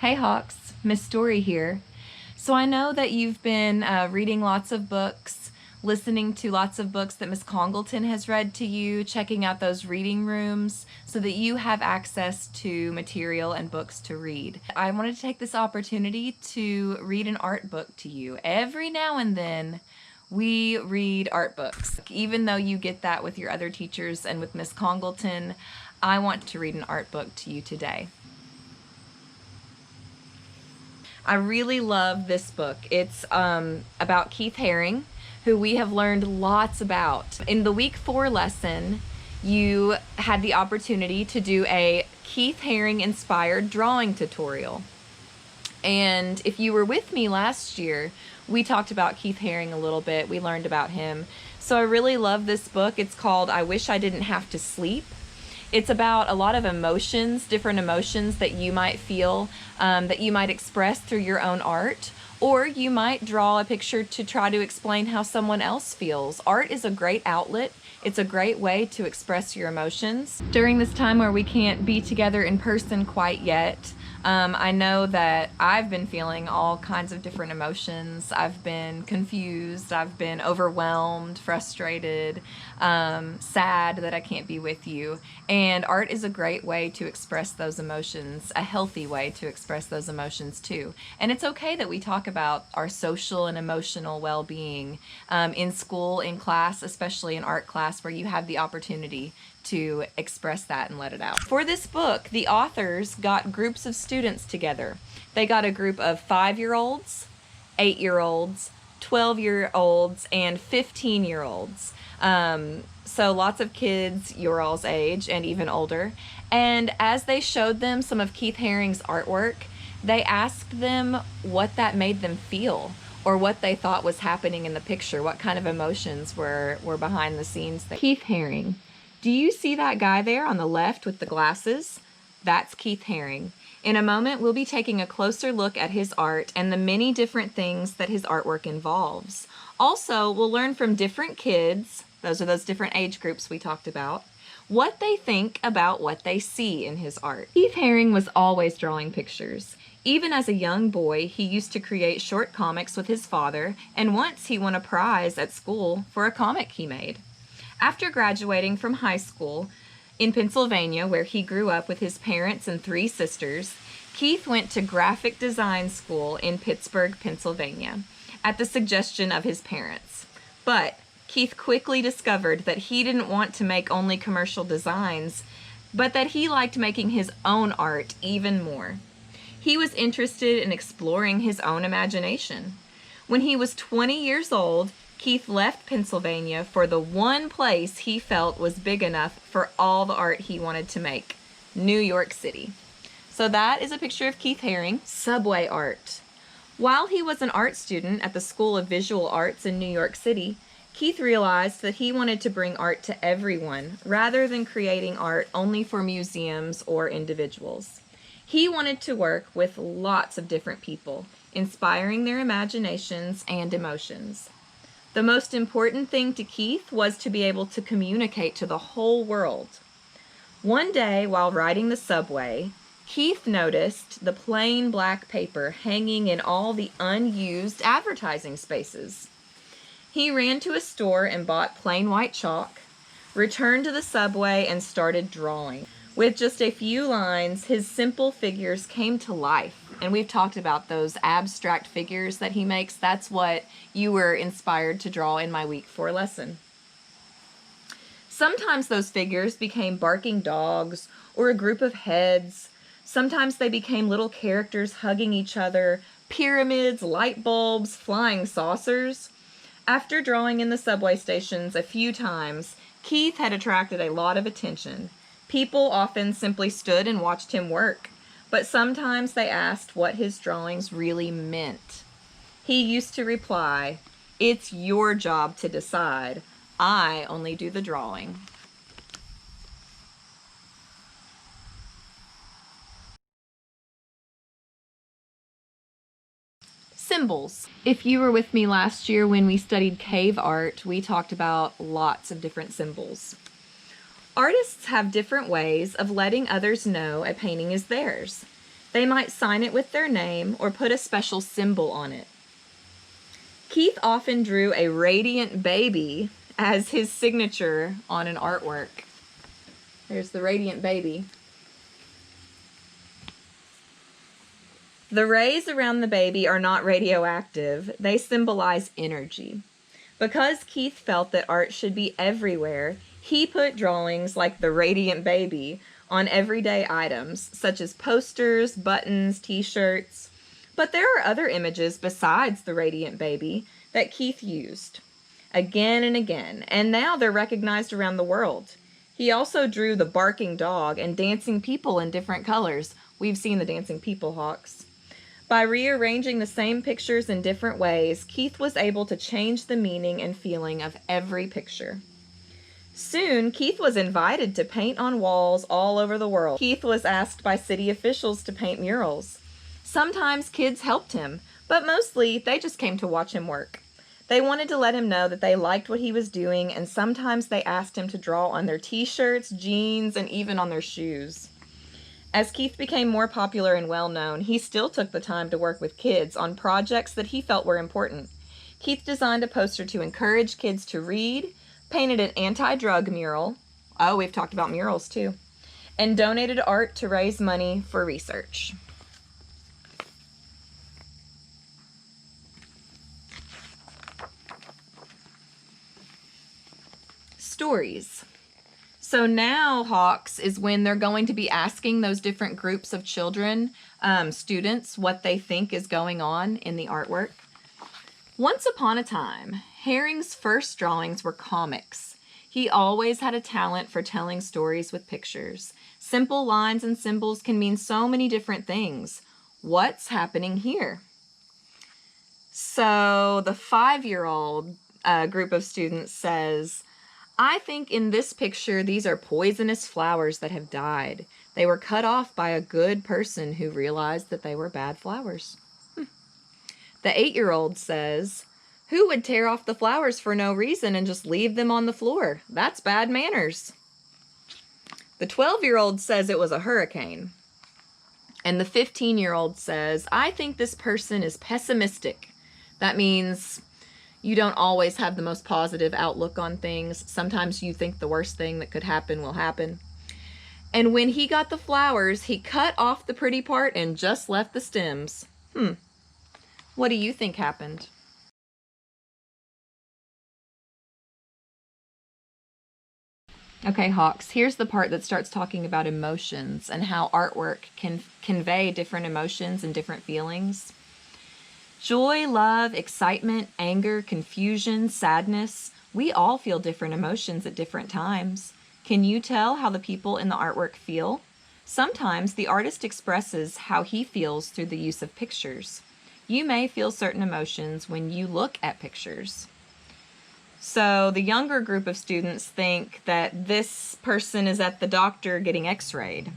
Hey Hawks, Miss Story here. So I know that you've been reading lots of books, listening to lots of books that Miss Congleton has read to you, checking out those reading rooms so that you have access to material and books to read. I wanted to take this opportunity to read an art book to you. Every now and then we read art books. Even though you get that with your other teachers and with Miss Congleton, I want to read an art book to you today. I really love this book. It's about Keith Haring, who we have learned lots about. In the week 4 lesson, you had the opportunity to do a Keith Haring inspired drawing tutorial. And if you were with me last year, we talked about Keith Haring a little bit. We learned about him. So I really love this book. It's called I Wish I Didn't Have to Sleep. It's about a lot of emotions, different emotions that you might feel, that you might express through your own art, or you might draw a picture to try to explain how someone else feels. Art is a great outlet. It's a great way to express your emotions. During this time where we can't be together in person quite yet, I know that I've been feeling all kinds of different emotions. I've been confused, I've been overwhelmed, frustrated, sad that I can't be with you. And art is a great way to express those emotions, a healthy way to express those emotions too. And it's okay that we talk about our social and emotional well-being in school, in class, especially in art class where you have the opportunity to express that and let it out. For this book, the authors got groups of students together. They got a group of 5-year-olds, 8-year-olds, 12-year-olds, and 15-year-olds. So lots of kids your all's age and even older. And as they showed them some of Keith Haring's artwork, they asked them what that made them feel, or what they thought was happening in the picture, what kind of emotions were behind the scenes there. Keith Haring. Do you see that guy there on the left with the glasses? That's Keith Haring. In a moment, we'll be taking a closer look at his art and the many different things that his artwork involves. Also, we'll learn from different kids, those are those different age groups we talked about, what they think about what they see in his art. Keith Haring was always drawing pictures. Even as a young boy, he used to create short comics with his father, and once he won a prize at school for a comic he made. After graduating from high school in Pennsylvania, where he grew up with his parents and 3 sisters, Keith went to graphic design school in Pittsburgh, Pennsylvania, at the suggestion of his parents. But Keith quickly discovered that he didn't want to make only commercial designs, but that he liked making his own art even more. He was interested in exploring his own imagination. When he was 20 years old, Keith left Pennsylvania for the one place he felt was big enough for all the art he wanted to make, New York City. So that is a picture of Keith Haring, subway art. While he was an art student at the School of Visual Arts in New York City, Keith realized that he wanted to bring art to everyone rather than creating art only for museums or individuals. He wanted to work with lots of different people, inspiring their imaginations and emotions. The most important thing to Keith was to be able to communicate to the whole world. One day, while riding the subway, Keith noticed the plain black paper hanging in all the unused advertising spaces. He ran to a store and bought plain white chalk, returned to the subway, and started drawing. With just a few lines, his simple figures came to life. And we've talked about those abstract figures that he makes. That's what you were inspired to draw in my week 4 lesson. Sometimes those figures became barking dogs or a group of heads. Sometimes they became little characters hugging each other, pyramids, light bulbs, flying saucers. After drawing in the subway stations a few times, Keith had attracted a lot of attention. People often simply stood and watched him work, but sometimes they asked what his drawings really meant. He used to reply, "It's your job to decide. I only do the drawing." Symbols. If you were with me last year when we studied cave art, we talked about lots of different symbols. Artists have different ways of letting others know a painting is theirs. They might sign it with their name or put a special symbol on it. Keith often drew a radiant baby as his signature on an artwork. There's the radiant baby. The rays around the baby are not radioactive. They symbolize energy. Because Keith felt that art should be everywhere, he put drawings like the radiant baby on everyday items, such as posters, buttons, t-shirts. But there are other images besides the radiant baby that Keith used again and again, and now they're recognized around the world. He also drew the barking dog and dancing people in different colors. We've seen the dancing people hawks. By rearranging the same pictures in different ways, Keith was able to change the meaning and feeling of every picture. Soon, Keith was invited to paint on walls all over the world. Keith was asked by city officials to paint murals. Sometimes kids helped him, but mostly they just came to watch him work. They wanted to let him know that they liked what he was doing, and sometimes they asked him to draw on their t-shirts, jeans, and even on their shoes. As Keith became more popular and well-known, he still took the time to work with kids on projects that he felt were important. Keith designed a poster to encourage kids to read, painted an anti-drug mural, oh, we've talked about murals too, and donated art to raise money for research. Stories. So now, Hawks, is when they're going to be asking those different groups of children, students, what they think is going on in the artwork. Once upon a time, Haring's first drawings were comics. He always had a talent for telling stories with pictures. Simple lines and symbols can mean so many different things. What's happening here? So the 5-year-old group of students says, I think in this picture, these are poisonous flowers that have died. They were cut off by a good person who realized that they were bad flowers. The 8-year-old says, who would tear off the flowers for no reason and just leave them on the floor? That's bad manners. The 12-year-old says it was a hurricane. And the 15-year-old says, I think this person is pessimistic. That means you don't always have the most positive outlook on things. Sometimes you think the worst thing that could happen will happen. And when he got the flowers, he cut off the pretty part and just left the stems. What do you think happened? Okay, Hawks, here's the part that starts talking about emotions and how artwork can convey different emotions and different feelings. Joy, love, excitement, anger, confusion, sadness. We all feel different emotions at different times. Can you tell how the people in the artwork feel? Sometimes the artist expresses how he feels through the use of pictures. You may feel certain emotions when you look at pictures. So the younger group of students think that this person is at the doctor getting x-rayed.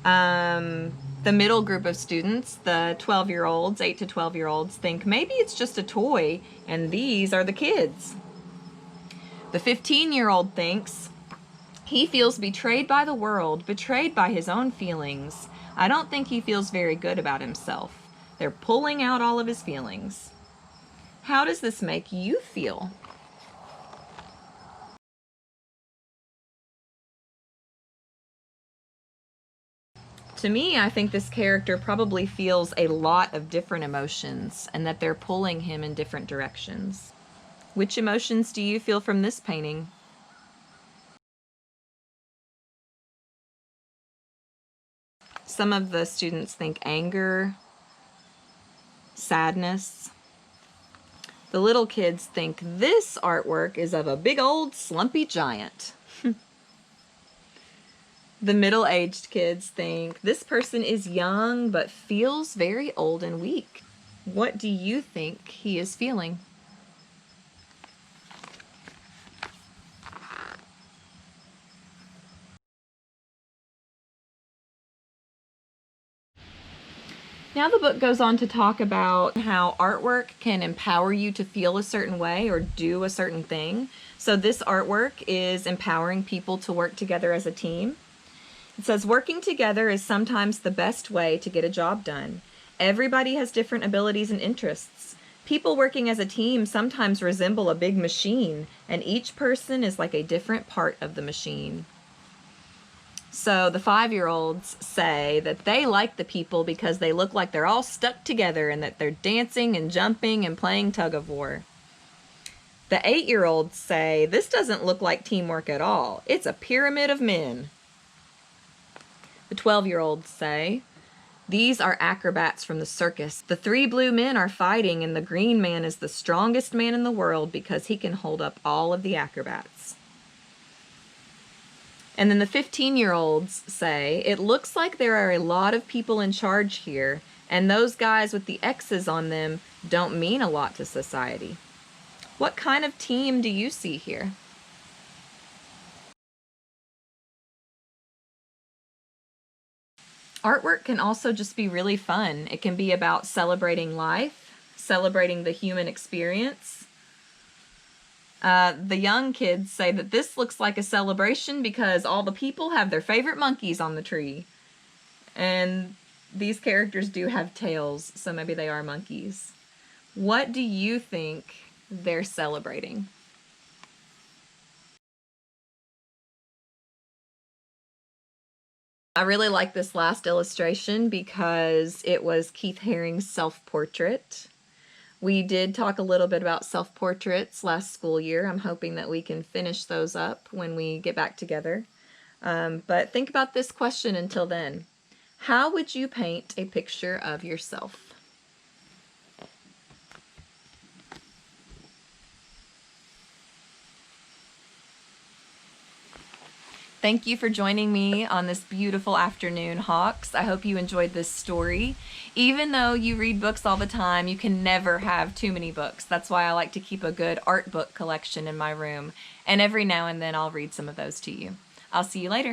The middle group of students, the 12-year-olds, 8 to 12-year-olds, think maybe it's just a toy and these are the kids. The 15-year-old thinks he feels betrayed by the world, betrayed by his own feelings. I don't think he feels very good about himself. They're pulling out all of his feelings. How does this make you feel? To me, I think this character probably feels a lot of different emotions and that they're pulling him in different directions. Which emotions do you feel from this painting? Some of the students think anger, sadness. The little kids think this artwork is of a big old slumpy giant. The middle-aged kids think this person is young but feels very old and weak. What do you think he is feeling? Now the book goes on to talk about how artwork can empower you to feel a certain way or do a certain thing. So this artwork is empowering people to work together as a team. It says, working together is sometimes the best way to get a job done. Everybody has different abilities and interests. People working as a team sometimes resemble a big machine, and each person is like a different part of the machine. So the 5-year-olds say that they like the people because they look like they're all stuck together and that they're dancing and jumping and playing tug of war. The 8-year-olds say, this doesn't look like teamwork at all. It's a pyramid of men. The 12-year-olds say, these are acrobats from the circus. The 3 blue men are fighting, and the green man is the strongest man in the world because he can hold up all of the acrobats. And then the 15-year-olds say, it looks like there are a lot of people in charge here, and those guys with the X's on them don't mean a lot to society. What kind of team do you see here? Artwork can also just be really fun. It can be about celebrating life, celebrating the human experience. The young kids say that this looks like a celebration because all the people have their favorite monkeys on the tree. And these characters do have tails, so maybe they are monkeys. What do you think they're celebrating? I really like this last illustration because it was Keith Haring's self-portrait. We did talk a little bit about self-portraits last school year. I'm hoping that we can finish those up when we get back together. But think about this question until then. How would you paint a picture of yourself? Thank you for joining me on this beautiful afternoon, Hawks. I hope you enjoyed this story. Even though you read books all the time, you can never have too many books. That's why I like to keep a good art book collection in my room. And every now and then I'll read some of those to you. I'll see you later.